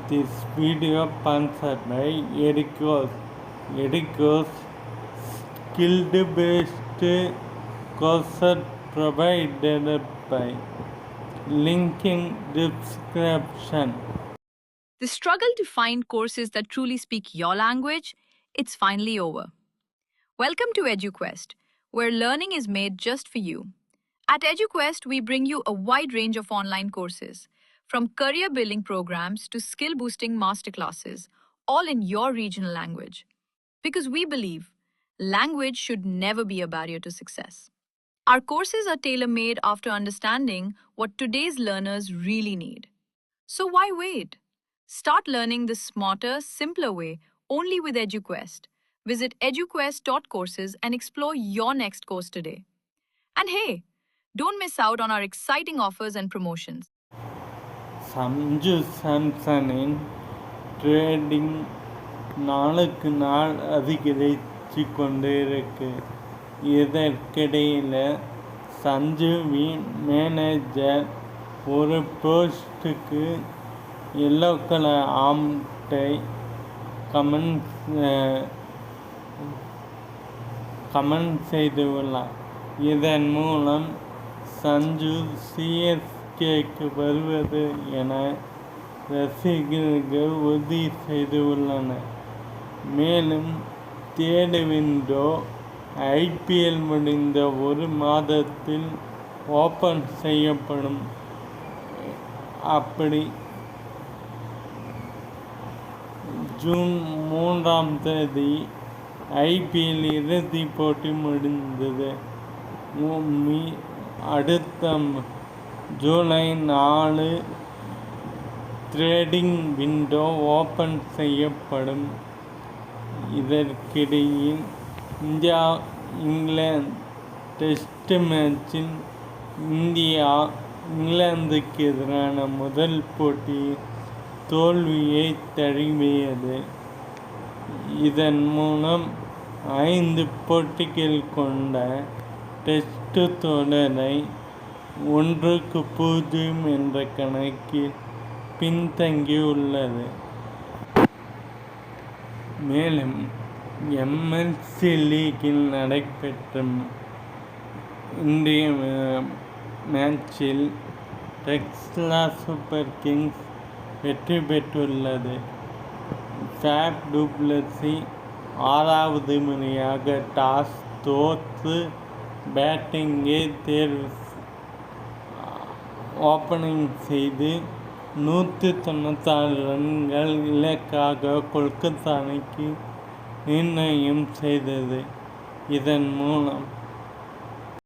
This video sponsored by Edicos. Edicos skill-based courses provided by link in description. The struggle to find courses that truly speak your language, it's finally over. Welcome to EduQuest, where learning is made just for you. At EduQuest, we bring you a wide range of online courses, from career building programs to skill boosting masterclasses, all in your regional language. Because we believe language should never be a barrier to success. Our courses are tailor made after understanding what today's learners really need. So why wait? Start learning the smarter, simpler way only with EduQuest. Visit eduquest.courses and explore your next course today. And hey, don't miss out on our exciting offers and promotions. Sanju சாம்சனின் trading நாளுக்கு நாள் அதிகரித்து கொண்டே இருக்கு. இதற்கிடையில் சஞ்சுவின் manager ஒரு போஸ்ட்டுக்கு yellow colour ஆம்டை comment செய்துள்ளார். இதன் மூலம் சஞ்சு சிஎஸ்கேக்கு வருவது என ரசிகர்கள் உறுதி செய்துள்ளனர். மேலும் தேர்ட் விண்டோ ஐபிஎல் முடிந்த ஒரு மாதத்தில் ஓப்பன் செய்யப்படும். அப்படி ஜூன் 3ஆம் தேதி ஐபிஎல் இறுதி போட்டி முடிந்தது. அடுத்த ஜூலை 4 ட்ரேடிங் விண்டோ ஓப்பன் செய்யப்படும். இதற்கிடையில் இந்தியா இங்கிலாந்து டெஸ்ட் மேட்சில் இந்தியா இங்கிலாந்துக்கு எதிரான முதல் போட்டியில் தோல்வியை தழுவியது. இதன் மூலம் 5 போட்டிகள் கொண்ட டெஸ்ட் தொடரை 1-0 என்ற கணக்கில் பின்தங்கியுள்ளது. மேலும் எம்எல்சி லீக்கில் நடைபெற்ற இன்றைய மேட்சில் டெக்ஸா சூப்பர் கிங்ஸ் வெற்றி பெற்றுள்ளது. ஃபேப் டு பிளஸி 6வது முறையாக டாஸ் தோற்று பேட்டிங்கை தேர்வு ஓப்பனிங் செய்து 196 ரன்கள் இலக்காக கொல்கத்தா அணிக்கு நிர்ணயம் செய்தது. இதன் மூலம்